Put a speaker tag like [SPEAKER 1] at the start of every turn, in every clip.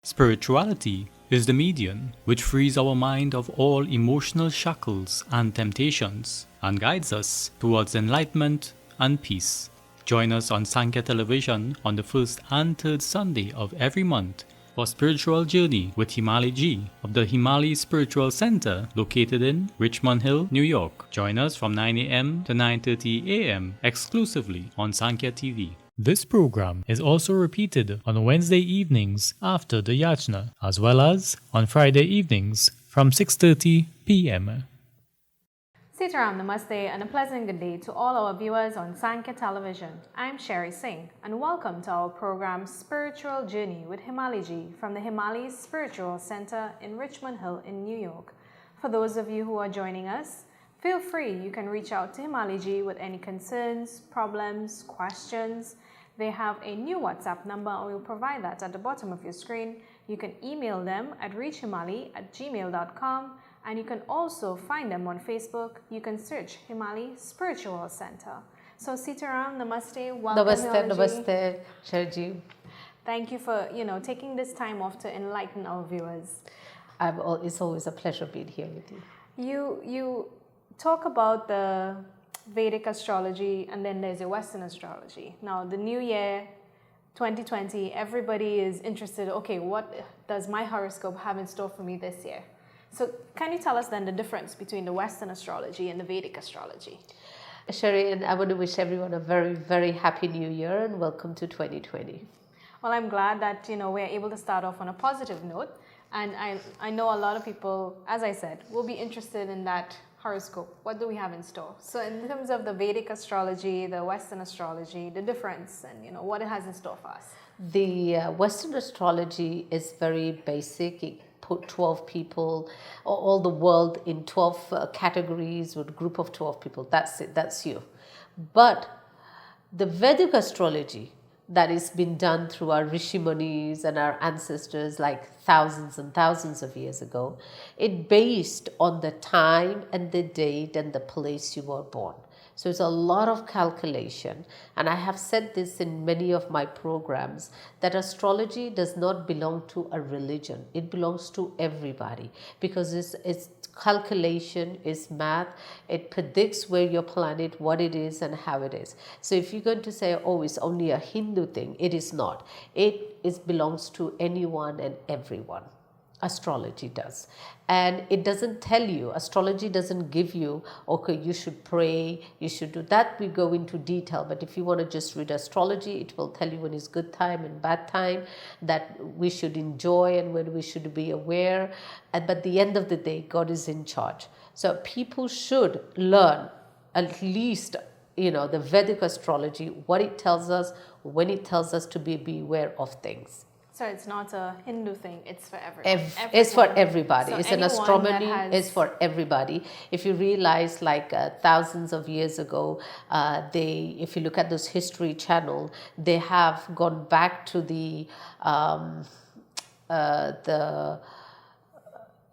[SPEAKER 1] Spirituality is the medium which frees our mind of all emotional shackles and temptations and guides us towards enlightenment and peace. Join us on Sankhya Television on the first and third Sunday of every month for Spiritual Journey with Himali Ji of the Himali Spiritual Center located in Richmond Hill, New York. Join us from 9 a.m. to 9:30 a.m. exclusively on Sankhya TV. This program is also repeated on Wednesday evenings after the Yachna, as well as on Friday evenings from 6:30 p.m.
[SPEAKER 2] Sitaram Namaste and a pleasant good day to all our viewers on Sankhya Television. I'm Sherry Singh and welcome to our program Spiritual Journey with Himali Ji from the Himali Spiritual Center in Richmond Hill in New York. For those of you who are joining us, feel free, you can reach out to Himali Ji with any concerns, problems, questions. They have a new WhatsApp number and we'll provide that at the bottom of your screen. You can email them at reachhimali@gmail.com and you can also find them on Facebook. You can search Himali Spiritual Center. So Sitaram, Namaste, welcome.
[SPEAKER 3] Namaste, Sharji.
[SPEAKER 2] Thank you for taking this time off to enlighten our viewers.
[SPEAKER 3] It's always a pleasure being here with you.
[SPEAKER 2] You talk about the Vedic astrology and then there's a Western astrology. Now the new year 2020, everybody is interested, okay, what does my horoscope have in store for me this year? So can you tell us then the difference between the Western astrology and the Vedic astrology?
[SPEAKER 3] Sherry, and I want to wish everyone a very, very happy new year and welcome to 2020.
[SPEAKER 2] Well, I'm glad that we're able to start off on a positive note, and I know a lot of people, as I said, will be interested in that horoscope. What do we have in store? So in terms of the Vedic astrology, the Western astrology, the difference and what it has in store for us.
[SPEAKER 3] The Western astrology is very basic. It put 12 people, all the world in 12 categories with a group of 12 people. That's it. That's you. But the Vedic astrology that has been done through our Rishi Munis and our ancestors like thousands and thousands of years ago, it based on the time and the date and the place you were born. So it's a lot of calculation. And I have said this in many of my programs that astrology does not belong to a religion. It belongs to everybody because it's calculation, is math. It predicts where your planet, what it is and how it is. So if you're going to say, oh, it's only a Hindu thing, it is not. It belongs to anyone and everyone. Astrology does. And it doesn't tell you, astrology doesn't give you, okay, you should pray, you should do that. We go into detail, but if you want to just read astrology, it will tell you when is good time and bad time, that we should enjoy and when we should be aware. But at the end of the day, God is in charge. So people should learn at least, the Vedic astrology, what it tells us, when it tells us to be aware of things.
[SPEAKER 2] So it's not a Hindu thing, it's for everyone.
[SPEAKER 3] It's for everybody.
[SPEAKER 2] So
[SPEAKER 3] it's an astronomy, it's for everybody. If you realize thousands of years ago, if you look at this History Channel, they have gone back to the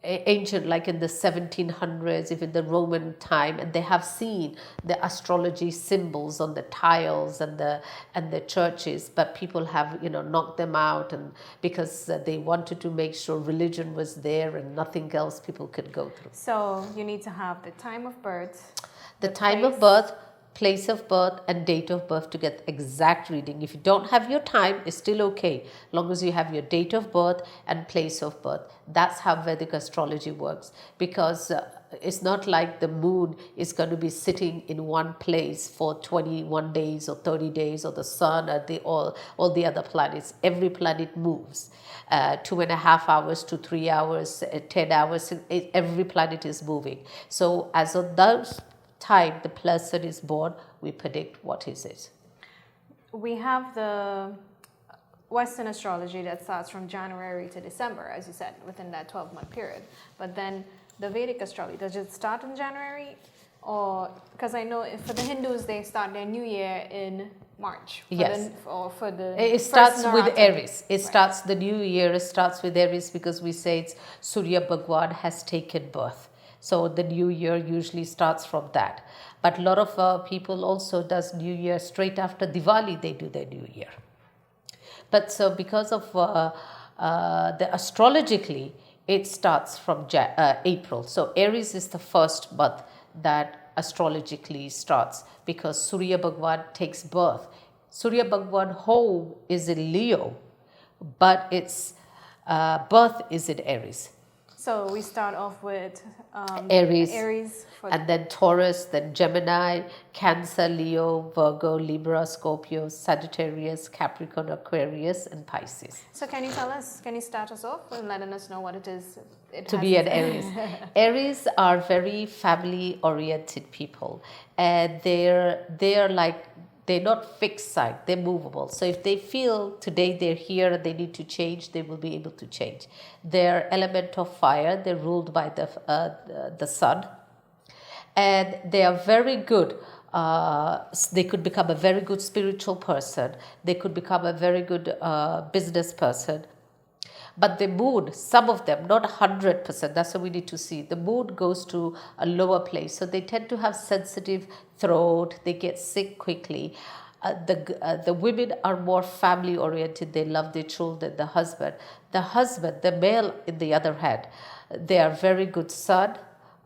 [SPEAKER 3] ancient, like in the 1700s, even the Roman time, and they have seen the astrology symbols on the tiles and the churches, but people have knocked them out, and because they wanted to make sure religion was there and nothing else people could go through.
[SPEAKER 2] So you need to have the time of birth,
[SPEAKER 3] the time of birth, place of birth and date of birth to get exact reading. If you don't have your time, it's still okay, long as you have your date of birth and place of birth. That's how Vedic astrology works, because it's not like the moon is going to be sitting in one place for 21 days or 30 days, or the sun or all the other planets. Every planet moves 2.5 hours to 3 hours, 10 hours. Every planet is moving. So as of those time the person is born, we predict what is it.
[SPEAKER 2] We have the Western astrology that starts from January to December, as you said, within that 12-month period. But then the Vedic astrology, does it start in January? Or, because I know for the Hindus, they start their new year in March.
[SPEAKER 3] Yes.
[SPEAKER 2] It
[SPEAKER 3] starts with Aries. Starts the new year starts with Aries because we say it's Surya Bhagwan has taken birth. So the new year usually starts from that. But a lot of people also does New Year straight after Diwali, they do their New Year. But so because of astrologically, it starts from April. So Aries is the first month that astrologically starts because Surya Bhagwan takes birth. Surya Bhagwan home is in Leo, but its birth is in Aries.
[SPEAKER 2] So we start off with
[SPEAKER 3] Aries and then Taurus, then Gemini, Cancer, Leo, Virgo, Libra, Scorpio, Sagittarius, Capricorn, Aquarius, and Pisces.
[SPEAKER 2] So can you start us off and letting us know what it is?
[SPEAKER 3] To be an Aries. Aries are very family-oriented people, and they're not fixed site, they're movable. So if they feel today they're here and they need to change, they will be able to change. They're element of fire, they're ruled by the sun, and they are very good. They could become a very good spiritual person, they could become a very good business person. But the moon, some of them, not 100%, that's what we need to see. The moon goes to a lower place. So they tend to have sensitive throat, they get sick quickly. The women are more family oriented, they love their children, the husband. The male, in the other hand, they are very good son,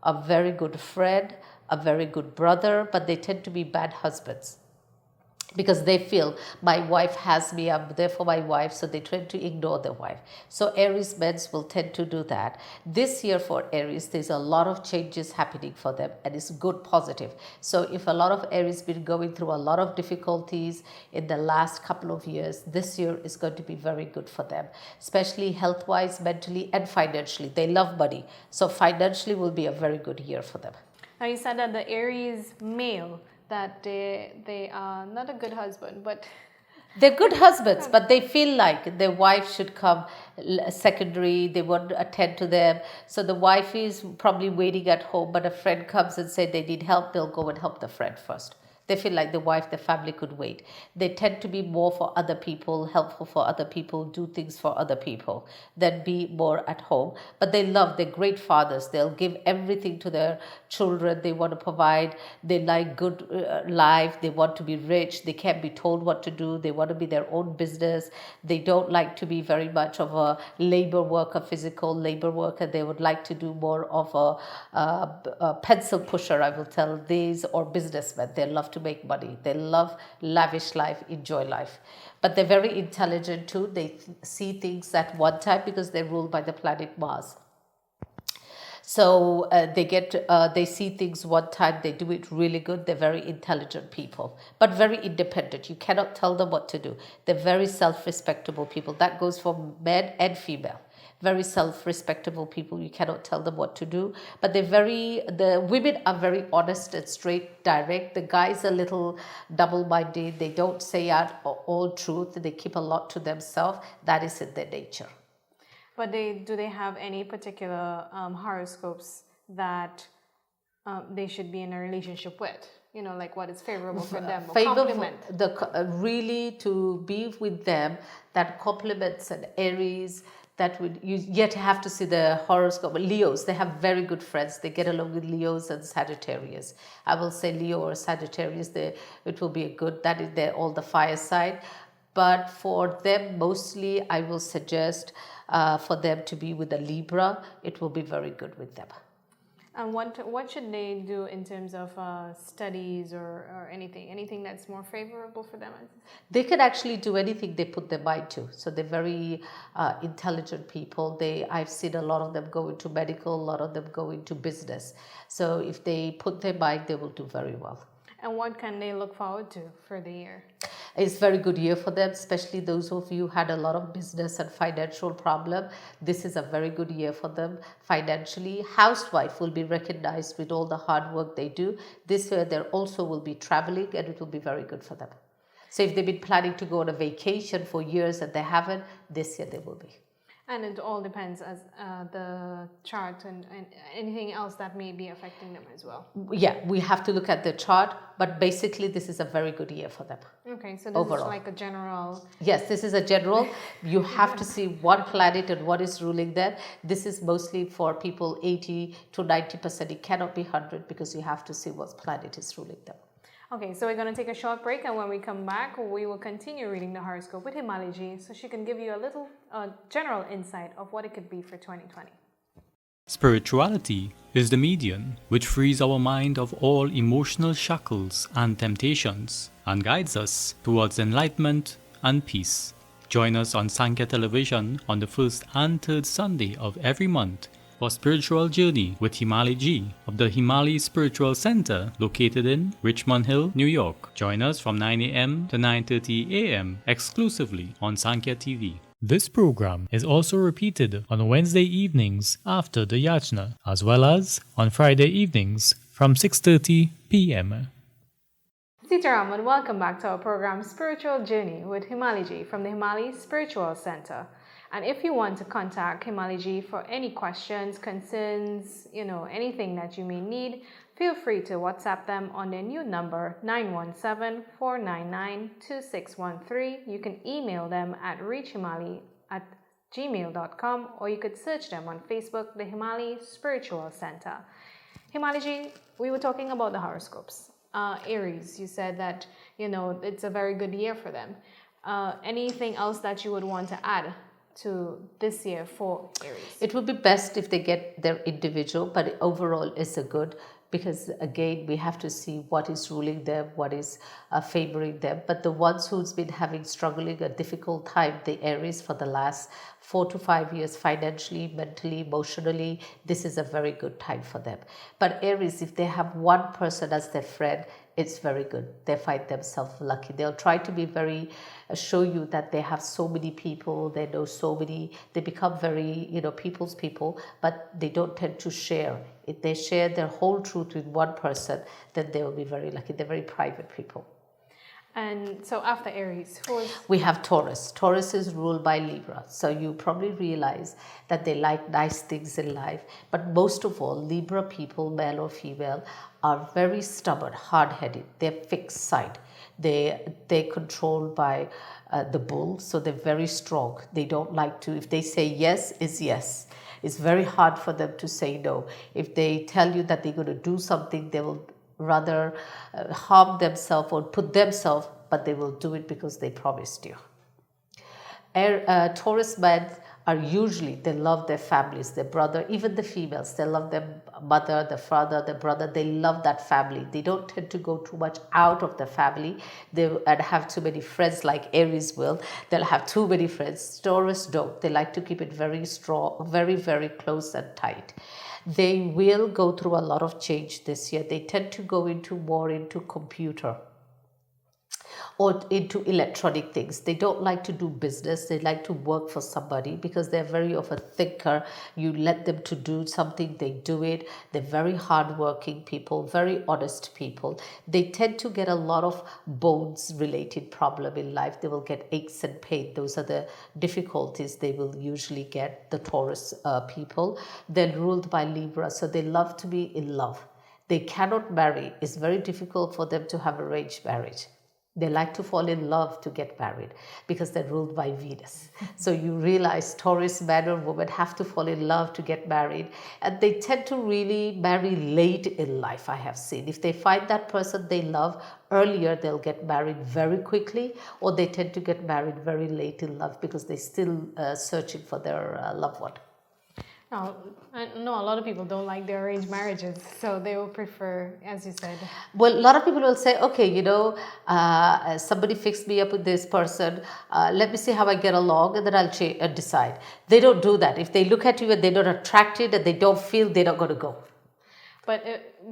[SPEAKER 3] a very good friend, a very good brother, but they tend to be bad husbands. Because they feel my wife has me, I'm there for my wife, so they tend to ignore their wife. So Aries men will tend to do that. This year for Aries, there's a lot of changes happening for them, and it's good, positive. So if a lot of Aries been going through a lot of difficulties in the last couple of years, this year is going to be very good for them, especially health-wise, mentally, and financially. They love money, so financially will be a very good year for them.
[SPEAKER 2] Now you said that the Aries male, that they are not a good husband, but
[SPEAKER 3] they're good husbands, but they feel like their wife should come secondary, they won't attend to them. So the wife is probably waiting at home, but a friend comes and says they need help, they'll go and help the friend first. They feel like the wife, the family could wait. They tend to be more for other people, helpful for other people, do things for other people, than be more at home. But they love, they're great fathers. They'll give everything to their children. They want to provide. They like good life. They want to be rich. They can't be told what to do. They want to be their own business. They don't like to be very much of a labor worker, physical labor worker. They would like to do more of a pencil pusher, I will tell these, or businessmen. They love to make money. They love lavish life, enjoy life. But they're very intelligent too. They see things at one time because they're ruled by the planet Mars. So they see things one time, they do it really good. They're very intelligent people, but very independent. You cannot tell them what to do. They're very self-respectable people. That goes for men and female. Very self-respectable people. You cannot tell them what to do. But the women are very honest and straight, direct. The guys are a little double-minded. They don't say out all truth. They keep a lot to themselves. That is in their nature.
[SPEAKER 2] But do they have any particular horoscopes that they should be in a relationship with? You know, like what is favorable for them?
[SPEAKER 3] Really to be with them, that complements an Aries. That would, you yet have to see the horoscope. Leos, they have very good friends. They get along with Leos and Sagittarius. I will say Leo or Sagittarius, it will be a good, that is their all the fire side. But for them, mostly, I will suggest for them to be with a Libra. It will be very good with them.
[SPEAKER 2] And what should they do in terms of studies or anything that's more favorable for them?
[SPEAKER 3] They can actually do anything they put their mind to. So they're very intelligent people. I've seen a lot of them go into medical, a lot of them go into business. So if they put their mind, they will do very well.
[SPEAKER 2] And what can they look forward to for the year?
[SPEAKER 3] It's a very good year for them, especially those of you who had a lot of business and financial problem. This is a very good year for them financially. Housewife will be recognized with all the hard work they do. This year there also will be traveling, and it will be very good for them. So if they've been planning to go on a vacation for years and they haven't, this year they will be.
[SPEAKER 2] And it all depends as the chart and anything else that may be affecting them as well.
[SPEAKER 3] Yeah, we have to look at the chart, but basically this is a very good year for them.
[SPEAKER 2] Okay, so this
[SPEAKER 3] overall.
[SPEAKER 2] is like a general...
[SPEAKER 3] Yes, this is a general. You have to see one planet and what is ruling them. This is mostly for people 80 to 90%. It cannot be 100 because you have to see what planet is ruling them.
[SPEAKER 2] Okay, so we're going to take a short break, and when we come back, we will continue reading the horoscope with Himali Ji, so she can give you a little general insight of what it could be for 2020.
[SPEAKER 1] Spirituality is the medium which frees our mind of all emotional shackles and temptations and guides us towards enlightenment and peace. Join us on Sankhya Television on the first and third Sunday of every month for Spiritual Journey with Himali Ji of the Himali Spiritual Center located in Richmond Hill, New York. Join us from 9 a.m. to 9:30 a.m. exclusively on Sankhya TV. This program is also repeated on Wednesday evenings after the Yachna, as well as on Friday evenings from 6:30 p.m.
[SPEAKER 2] Sitaram, and welcome back to our program Spiritual Journey with Himali Ji from the Himali Spiritual Center. And if you want to contact Himali Ji for any questions, concerns, anything that you may need, feel free to WhatsApp them on their new number 917-499-2613. You can email them at reachhimali@gmail.com, or you could search them on Facebook, the Himali Spiritual Center. Himali Ji, we were talking about the horoscopes. Aries, you said that, it's a very good year for them. Anything else that you would want to add to this year for Aries?
[SPEAKER 3] It would be best if they get their individual, but overall it's a good, because again we have to see what is ruling them, what is favoring them. But the ones who's been struggling a difficult time, the Aries, for the last 4 to 5 years, financially, mentally, emotionally, this is a very good time for them. But Aries, if they have one person as their friend, it's very good. They find themselves lucky. They'll try to be show you that they have so many people, they know so many, they become very, people's people, but they don't tend to share. If they share their whole truth with one person, then they will be very lucky. They're very private people.
[SPEAKER 2] And so after Aries,
[SPEAKER 3] we have Taurus. Taurus is ruled by Libra. So you probably realize that they like nice things in life. But most of all, Libra people, male or female, are very stubborn, hard-headed. They're fixed side. They're controlled by the bull, so they're very strong. They don't like to, if they say yes, is yes. It's very hard for them to say no. If they tell you that they're going to do something, they will rather harm themselves or put themselves, but they will do it because they promised you. Taurus men are usually, they love their families, their brother, even the females, they love their mother, their father, their brother, they love that family. They don't tend to go too much out of the family and have too many friends like Aries will. They'll have too many friends. Taurus don't. They like to keep it very strong, very, very close and tight. They will go through a lot of change this year. They tend to go more into computer or into electronic things. They don't like to do business. They like to work for somebody because they're very of a thinker. You let them to do something, they do it. They're very hardworking people, very honest people. They tend to get a lot of bones related problem in life. They will get aches and pain. Those are the difficulties they will usually get, the Taurus people. They're ruled by Libra, so they love to be in love. They cannot marry. It's very difficult for them to have arranged marriage. They like to fall in love to get married because they're ruled by Venus. So you realize Taurus man or woman have to fall in love to get married. And they tend to really marry late in life, I have seen. If they find that person they love earlier, they'll get married very quickly, or they tend to get married very late in love because they're still searching for their loved one.
[SPEAKER 2] Now, I know a lot of people don't like the arranged marriages, so they will prefer, as you said.
[SPEAKER 3] Well, a lot of people will say, okay, somebody fixed me up with this person. Let me see how I get along, and then I'll decide. They don't do that. If they look at you and they're not attracted and they don't feel, they're not going to go.
[SPEAKER 2] But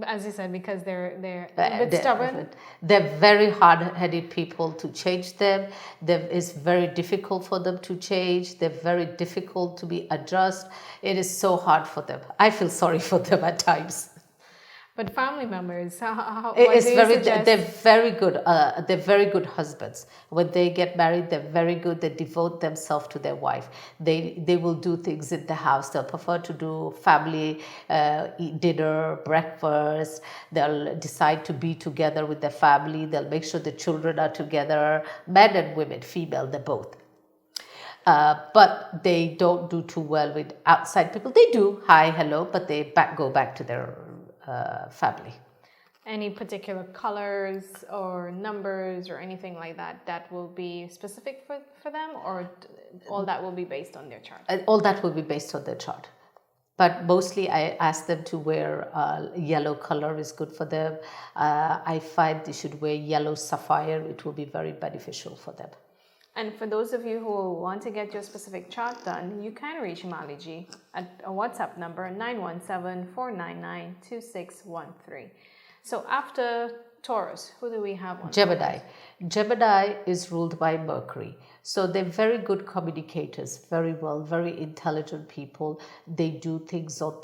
[SPEAKER 2] as you said, because they're a bit stubborn.
[SPEAKER 3] They're very hard-headed people. To change them, it's very difficult for them to change. They're very difficult to be adjusted. It is so hard for them. I feel sorry for them at times.
[SPEAKER 2] But family members, what
[SPEAKER 3] do you
[SPEAKER 2] suggest?
[SPEAKER 3] They're very good. They're very good husbands. When they get married, they're very good. They devote themselves to their wife. They will do things in the house. They'll prefer to do family dinner, breakfast. They'll decide to be together with their family. They'll make sure the children are together. Men and women, female, they're both. But they don't do too well with outside people. They do hi, hello, but they go back to their family.
[SPEAKER 2] Any particular colors or numbers or anything like that that will be specific for them, or all that will be based on their chart?
[SPEAKER 3] All that will be based on their chart. But mostly I ask them to wear yellow color is good for them. I find they should wear yellow sapphire. It will be very beneficial for them.
[SPEAKER 2] And for those of you who want to get your specific chart done, you can reach Himali Ji at a WhatsApp number 917-499-2613. So after Taurus, who do we have on
[SPEAKER 3] Gemini.
[SPEAKER 2] Taurus?
[SPEAKER 3] Gemini is ruled by Mercury. So they're very good communicators, very well, very intelligent people. They do things or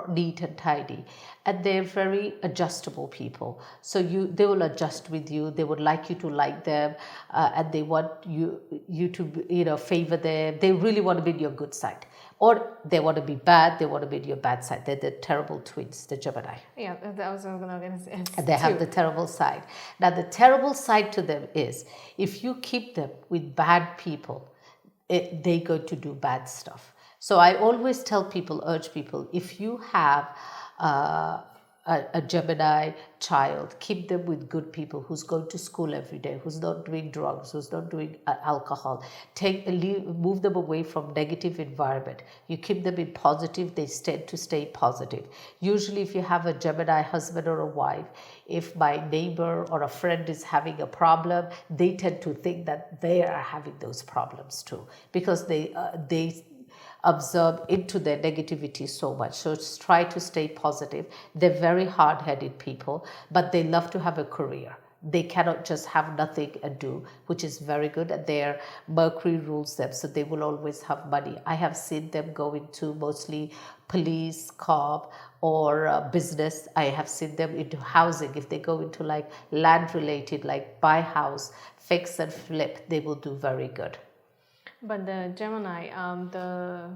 [SPEAKER 3] neat and tidy. And they're very adjustable people. So they will adjust with you. They would like you to like them, and they want you to favor them. They really want to be on your good side. Or they want to be bad, they want to be on your bad side. They're the terrible twins, the Gemini.
[SPEAKER 2] Yeah, that was what I was going to say.
[SPEAKER 3] And they have the terrible side. Now, the terrible side to them is if you keep them with bad people, they're going to do bad stuff. So I always urge people, if you have a Gemini child, keep them with good people who's going to school every day, who's not doing drugs, who's not doing alcohol. Move them away from negative environment. You keep them in positive, they tend to stay positive. Usually if you have a Gemini husband or a wife, if my neighbor or a friend is having a problem, they tend to think that they are having those problems too, because they absorb into their negativity so much. So try to stay positive. They're very hard-headed people, but they love to have a career. They cannot just have nothing and do, which is very good. And their Mercury rules them, so they will always have money. I have seen them go into mostly police, cop, or business. I have seen them into housing. If they go into like land related, like buy house, fix and flip, they will do very good.
[SPEAKER 2] But the Gemini, the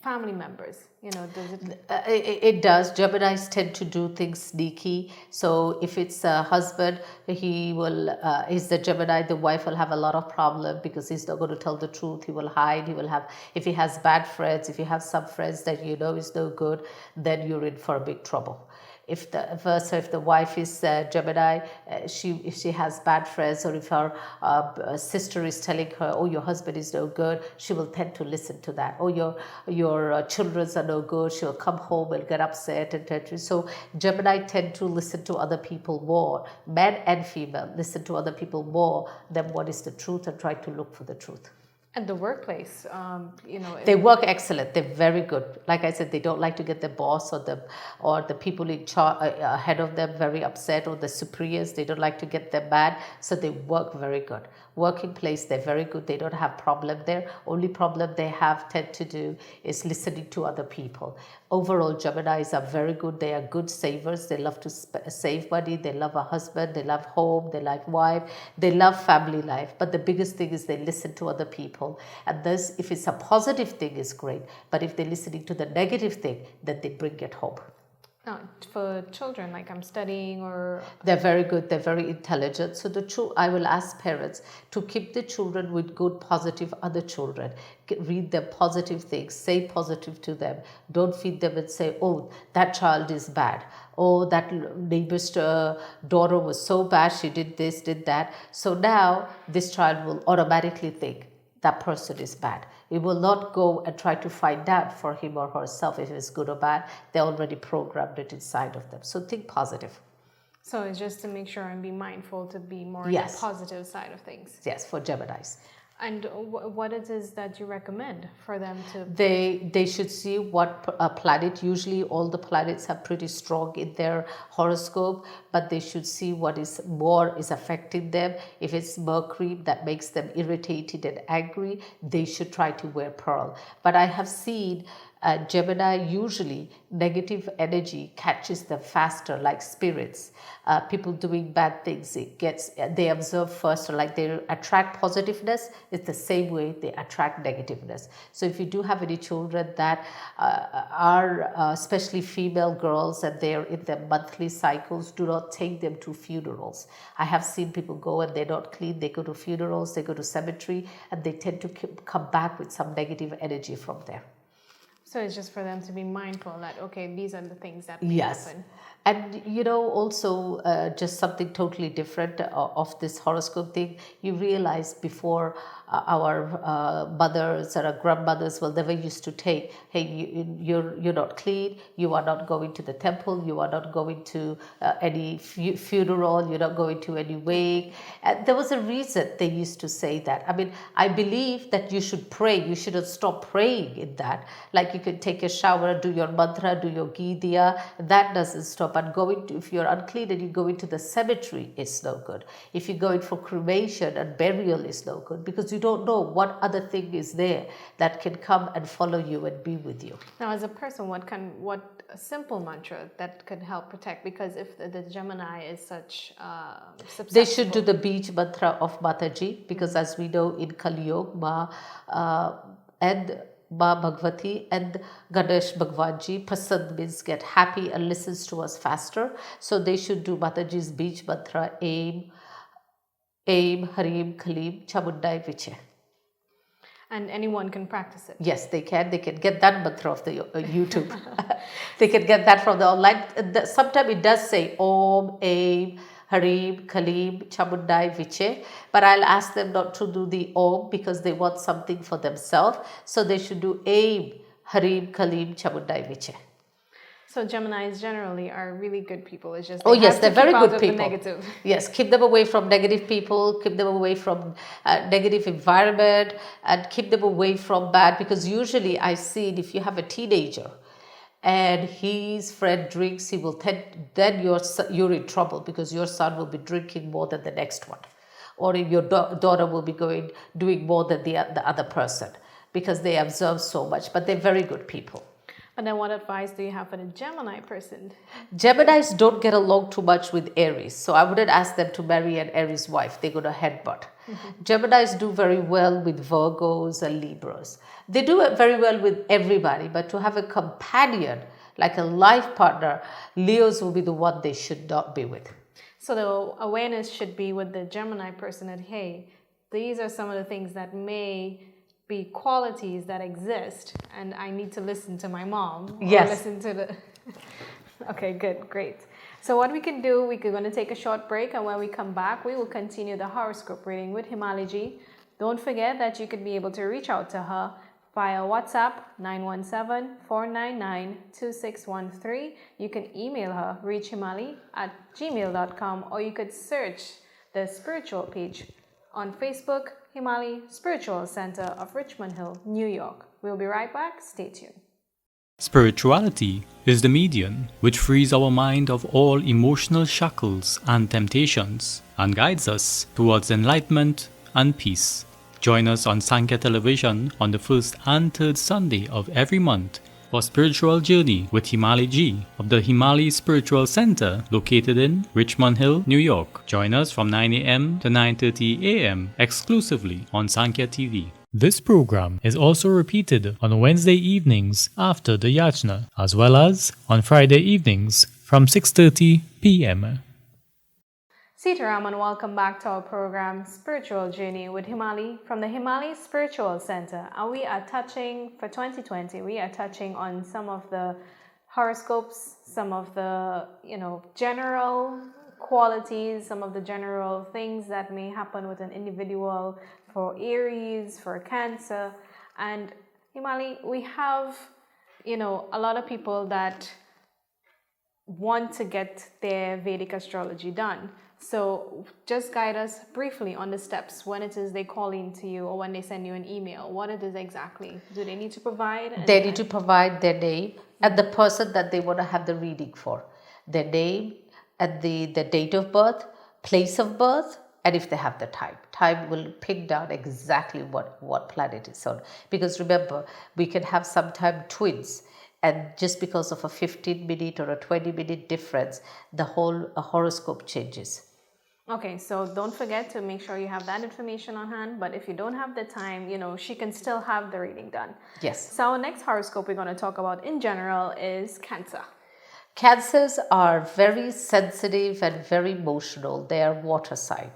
[SPEAKER 2] family members, does it?
[SPEAKER 3] It does. Geminis tend to do things sneaky. So if it's a husband, he's the Gemini, the wife will have a lot of problem because he's not going to tell the truth. He will hide. If he has bad friends, if you have some friends that is no good, then you're in for a big trouble. If the wife is Gemini, if she has bad friends, or if her sister is telling her, oh, your husband is no good, she will tend to listen to that. Oh, your children are no good, she will come home and get upset and tend. So Gemini tend to listen to other people more. Men and female listen to other people more than what is the truth and try to look for the truth.
[SPEAKER 2] At the workplace,
[SPEAKER 3] they work excellent. They're very good. Like I said, they don't like to get the boss or the people in charge ahead of them very upset, or the superiors. They don't like to get them mad. So they work very good. Working place, they're very good. They don't have problem there. Only problem they tend to do is listening to other people. Overall, Geminis are very good. They are good savers. They love to save money. They love a husband. They love home. They love wife. They love family life. But the biggest thing is they listen to other people. And this, if it's a positive thing, is great. But if they're listening to the negative thing, then they bring it home.
[SPEAKER 2] Now, for children, like I'm studying or...
[SPEAKER 3] They're very good. They're very intelligent. So I will ask parents to keep the children with good, positive other children. Read them positive things. Say positive to them. Don't feed them and say, oh, that child is bad. Oh, that neighbor's daughter was so bad. She did this, did that. So now this child will automatically think that person is bad. It will not go and try to find out for him or herself if it's good or bad. They already programmed it inside of them. So think positive.
[SPEAKER 2] So it's just to make sure and be mindful to be more on the positive side of things.
[SPEAKER 3] Yes, for Geminis.
[SPEAKER 2] And what it is that you recommend for them to...
[SPEAKER 3] They should see what planet, usually all the planets are pretty strong in their horoscope, but they should see what is affecting them. If it's Mercury that makes them irritated and angry, they should try to wear pearl. But I have seen Gemini, usually negative energy catches them faster, like spirits. People doing bad things, they observe first, like they attract positiveness. It's the same way they attract negativeness. So if you do have any children that are especially female girls and they're in their monthly cycles, do not take them to funerals. I have seen people go and they're not clean. They go to funerals, they go to cemetery, and they tend to come back with some negative energy from there.
[SPEAKER 2] So it's just for them to be mindful that, okay, these are the things that may
[SPEAKER 3] Yes.
[SPEAKER 2] happen.
[SPEAKER 3] And also just something totally different of this horoscope thing. You realize before our mothers or our grandmothers will never used to take, hey, you're not clean, you are not going to the temple, you are not going to any funeral, you're not going to any wake. And there was a reason they used to say that. I mean, I believe that you should pray. You shouldn't stop praying in that. Like you could take a shower, do your mantra, do your Gidya. That doesn't stop. And if you're unclean and you go into the cemetery, it's no good. If you're going for cremation and burial, is no good, because you don't know what other thing is there that can come and follow you and be with you.
[SPEAKER 2] Now, as a person, what a simple mantra that could help protect? Because if the Gemini is such
[SPEAKER 3] they should do the beach mantra of Mataji, because as we know in Kali Yuga, and Ma Bhagavati and Ganesh Bhagwanji, Pasand means get happy and listens to us faster. So they should do Mataji's beach mantra, Aim, Harim, Kalim, Chamundai, Viche.
[SPEAKER 2] And anyone can practice it?
[SPEAKER 3] Yes, they can. They can get that mantra off the YouTube. They can get that from the online. Sometimes it does say Om, Aim, Harim, Kalim, Chamundai, Viche. But I'll ask them not to do the Om because they want something for themselves. So they should do Aim, Harim, Kalim, Chamundai, Viche.
[SPEAKER 2] So Geminis generally are really good people. It's just
[SPEAKER 3] they're very good people.
[SPEAKER 2] The negative.
[SPEAKER 3] Yes, keep them away from negative people, keep them away from negative environment, and keep them away from bad. Because usually I see if you have a teenager and his friend drinks, he will then you're in trouble, because your son will be drinking more than the next one, or your daughter will be doing more than the other person, because they observe so much. But they're very good people.
[SPEAKER 2] And then what advice do you have for the Gemini person?
[SPEAKER 3] Geminis don't get along too much with Aries, so I wouldn't ask them to marry an Aries wife. They're going to headbutt. Geminis do very well with Virgos and Libras. They do it very well with everybody, but to have a companion, like a life partner, Leos will be the one they should not be with.
[SPEAKER 2] So the awareness should be with the Gemini person that, hey, these are some of the things that may be qualities that exist, and I need to listen to my mom.
[SPEAKER 3] Yes.
[SPEAKER 2] Or listen to the... Okay, good, great. So what we can do, we're going to take a short break, and when we come back, we will continue the horoscope reading with Himali. Don't forget that you could be able to reach out to her via WhatsApp 917-499-2613. You can email her, reachhimali@gmail.com, or you could search the spiritual page on Facebook, Himali Spiritual Center of Richmond Hill, New York. We'll be right back. Stay tuned.
[SPEAKER 1] Spirituality is the medium which frees our mind of all emotional shackles and temptations and guides us towards enlightenment and peace. Join us on Sankhya Television on the first and third Sunday of every month for Spiritual Journey with Himali Ji of the Himali Spiritual Center located in Richmond Hill, New York. Join us from 9 a.m. to 9:30 a.m. exclusively on Sankhya TV. This program is also repeated on Wednesday evenings after the Yajna, as well as on Friday evenings from 6:30 p.m.
[SPEAKER 2] Sitaram, and welcome back to our program Spiritual Journey with Himali from the Himali Spiritual Center. And we are touching, for 2020, we are touching on some of the horoscopes, some of the, general qualities, some of the general things that may happen with an individual for Aries, for Cancer. And Himali, we have, a lot of people that want to get their Vedic astrology done. So just guide us briefly on the steps when it is they call in to you or when they send you an email. What it is exactly? Do they need to provide?
[SPEAKER 3] They need to provide their name and the person that they want to have the reading for. Their name and the date of birth, place of birth, and if they have the time. Time will pin down exactly what planet is on. Because remember, we can have sometime twins. And just because of a 15-minute or a 20-minute difference, the whole horoscope changes.
[SPEAKER 2] Okay, so don't forget to make sure you have that information on hand. But if you don't have the time, she can still have the reading done.
[SPEAKER 3] Yes.
[SPEAKER 2] So our next horoscope we're going to talk about in general is Cancer.
[SPEAKER 3] Cancers are very sensitive and very emotional. They are water sign.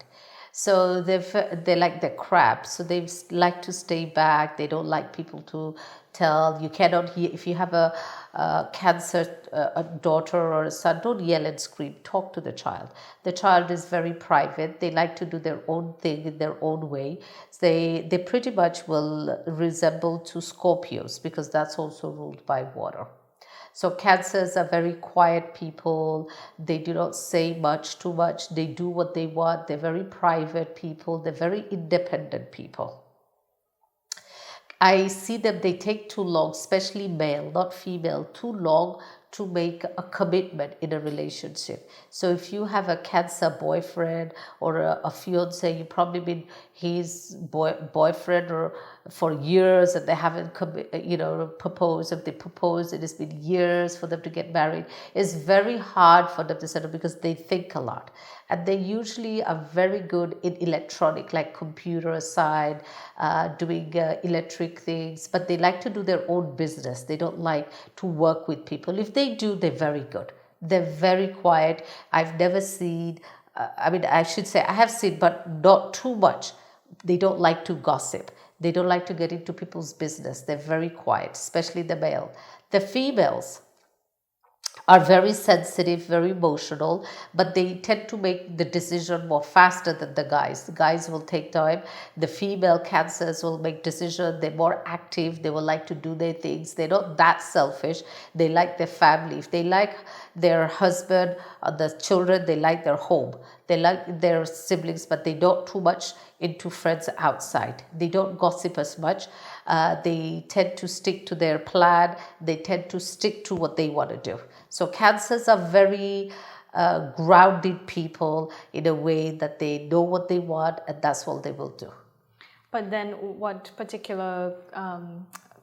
[SPEAKER 3] So they like the crab. So they like to stay back. They don't like people to tell. You cannot hear if you have a Cancer a daughter or a son. Don't yell and scream. Talk to the child. The child is very private. They like to do their own thing in their own way. They pretty much will resemble to Scorpios because that's also ruled by water. So Cancers are very quiet people. They do not say too much. They do what they want. They're very private people. They're very independent people. I see them, they take too long, especially male, not female, too long to make a commitment in a relationship. So if you have a Cancer boyfriend or a fiance, you probably been his boyfriend or for years and they haven't proposed. If they propose, it has been years for them to get married. It's very hard for them to settle because they think a lot. And they usually are very good in electronic, like computer side, doing electric things, but they like to do their own business. They don't like to work with people. If they do, they're very good. They're very quiet. I've never seen, I should say I have seen, but not too much. They don't like to gossip. They don't like to get into people's business. They're very quiet, especially the male. The females are very sensitive, very emotional, but they tend to make the decision more faster than the guys. The guys will take time. The female Cancers will make decisions. They're more active. They will like to do their things. They're not that selfish. They like their family. If they like their husband or the children, they like their home. They like their siblings, but they don't too much into friends outside. They don't gossip as much. They tend to stick to their plan. They tend to stick to what they want to do. So Cancers are very grounded people in a way that they know what they want and that's what they will do.
[SPEAKER 2] But then what particular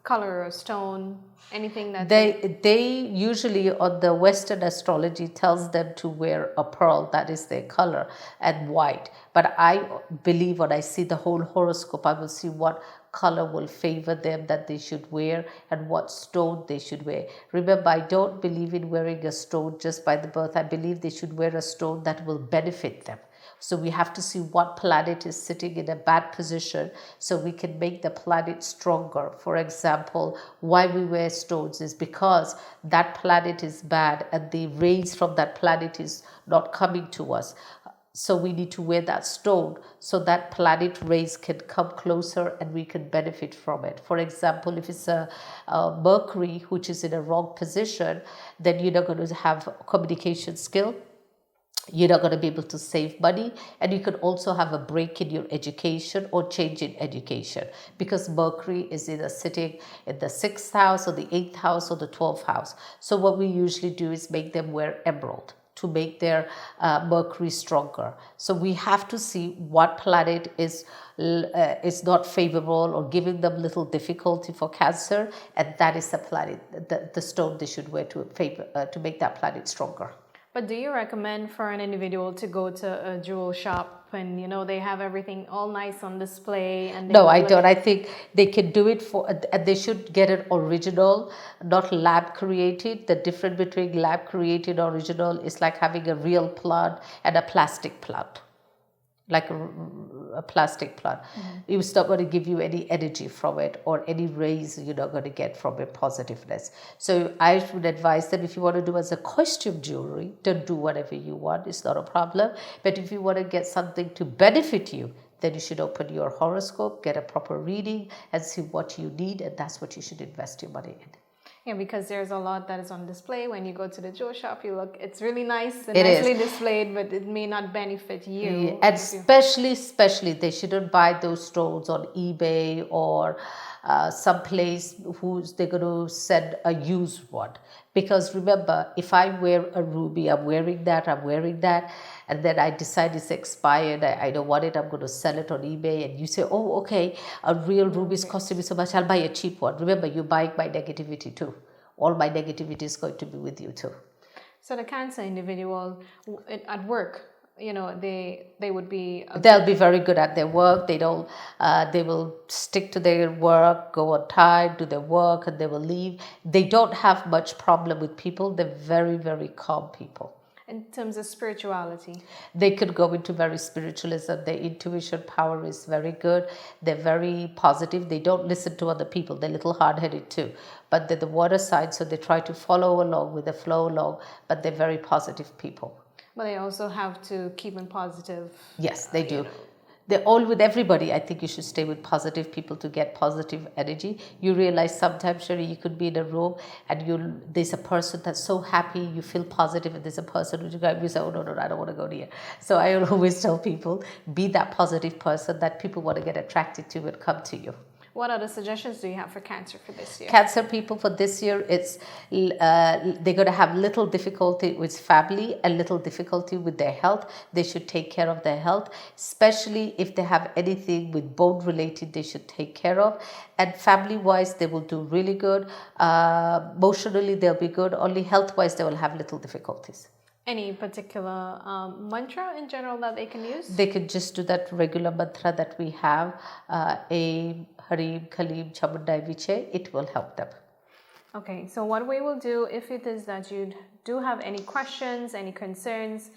[SPEAKER 2] color or stone, anything that
[SPEAKER 3] they usually on the Western astrology tells them to wear a pearl, that is their color, and white. But I believe when I see the whole horoscope, I will see what color will favor them that they should wear and what stone they should wear. Remember, I don't believe in wearing a stone just by the birth. I believe they should wear a stone that will benefit them. So we have to see what planet is sitting in a bad position so we can make the planet stronger. For example, why we wear stones is because that planet is bad and the rays from that planet is not coming to us. So we need to wear that stone so that planet rays can come closer and we can benefit from it. For example, if it's a Mercury which is in a wrong position, then you're not going to have communication skill. You're not going to be able to save money, and you could also have a break in your education or change in education because Mercury is either sitting in the 6th house or the 8th house or the 12th house. So what we usually do is make them wear emerald to make their Mercury stronger. So we have to see what planet is not favorable or giving them little difficulty for Cancer, and that is the planet, the stone they should wear to make that planet stronger.
[SPEAKER 2] But do you recommend for an individual to go to a jewel shop and they have everything all nice on display? And
[SPEAKER 3] no, I don't. I think they can do it they should get an original, not lab created. The difference between lab created and original is like having a real plant and a plastic plant. Like a plastic plant. Mm-hmm. It's not going to give you any energy from it or any rays you're not going to get from it, positiveness. So I would advise them, if you want to do as a costume jewelry, don't do whatever you want. It's not a problem. But if you want to get something to benefit you, then you should open your horoscope, get a proper reading and see what you need, and that's what you should invest your money in.
[SPEAKER 2] Yeah, because there's a lot that is on display. When you go to the jewel shop, you look, it's really nice and nicely displayed, but it may not benefit you.
[SPEAKER 3] Yeah. And especially, they shouldn't buy those stones on eBay or someplace they're going to send a used one. Because remember, if I wear a ruby, I'm wearing that, and then I decide it's expired, I don't want it, I'm going to sell it on eBay, and you say, oh, okay, a real ruby is costing me so much, I'll buy a cheap one. Remember, you're buying my negativity too. All my negativity is going to be with you too.
[SPEAKER 2] So the Cancer individual at work, they would be...
[SPEAKER 3] They'll be very good at their work. They will stick to their work, go on time, do their work, and they will leave. They don't have much problem with people. They're very, very calm people.
[SPEAKER 2] in terms of spirituality?
[SPEAKER 3] They could go into very spiritualism. Their intuition power is very good. They're very positive. They don't listen to other people. They're a little hard-headed too. But they're the water side, so they try to follow along with the flow along, but they're very positive people.
[SPEAKER 2] But they also have to keep in positive.
[SPEAKER 3] Yes, they do. They're all with everybody. I think you should stay with positive people to get positive energy. You realize sometimes, Sherry, you could be in a room and there's a person that's so happy, you feel positive, and there's a person who you say, oh, no, I don't want to go near. So I always tell people, be that positive person that people want to get attracted to and come to you.
[SPEAKER 2] What other suggestions do you have for Cancer for this year?
[SPEAKER 3] Cancer people for this year, they're going to have little difficulty with family and little difficulty with their health. They should take care of their health, especially if they have anything with bone related they should take care of. And family wise, they will do really good. Emotionally, they'll be good. Only health wise, they will have little difficulties.
[SPEAKER 2] Any particular mantra in general that they can use?
[SPEAKER 3] They can just do that regular mantra that we have, Aim, Harim, Kalim, Chamundai Viche. It will help them.
[SPEAKER 2] Okay, so what we will do, if it is that you do have any questions, any concerns,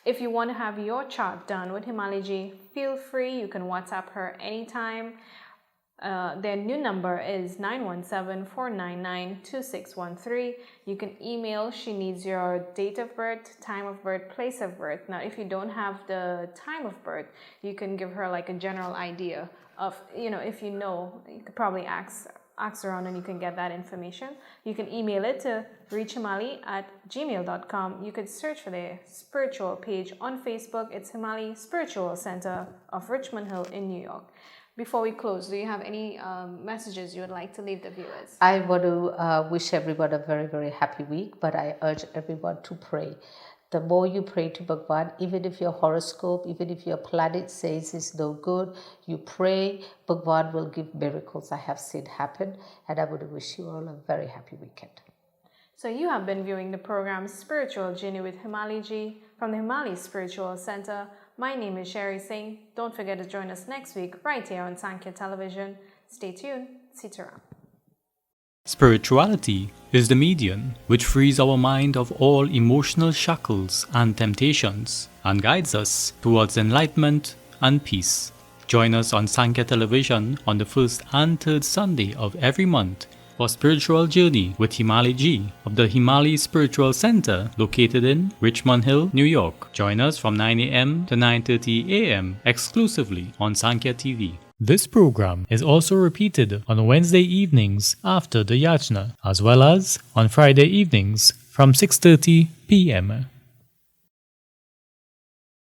[SPEAKER 2] if you want to have your chart done with Himali Ji, feel free. You can WhatsApp her anytime. Their new number is 917-499-2613. You can email. She needs your date of birth, time of birth, place of birth. Now, if you don't have the time of birth, you can give her like a general idea of, if you know, you could probably ask around and you can get that information. You can email it to reachhimali@gmail.com. You could search for their spiritual page on Facebook. It's Himali Spiritual Center of Richmond Hill in New York. Before we close, do you have any messages you would like to leave the viewers?
[SPEAKER 3] I want to wish everyone a very, very happy week, but I urge everyone to pray. The more you pray to Bhagwan, even if your horoscope, even if your planet says it's no good, you pray, Bhagwan will give miracles. I have seen happen, and I want to wish you all a very happy weekend.
[SPEAKER 2] So you have been viewing the program Spiritual Journey with Himali Ji from the Himali Spiritual Center. My name is Sherry Singh. Don't forget to join us next week right here on Sankhya Television. Stay tuned. Sitaram.
[SPEAKER 1] Spirituality is the medium which frees our mind of all emotional shackles and temptations and guides us towards enlightenment and peace. Join us on Sankhya Television on the first and third Sunday of every month for Spiritual Journey with Himali Ji of the Himali Spiritual Center located in Richmond Hill, New York. Join us from 9 a.m. to 9:30 a.m. exclusively on Sankhya TV. This program is also repeated on Wednesday evenings after the Yachna, as well as on Friday evenings from 6:30 p.m.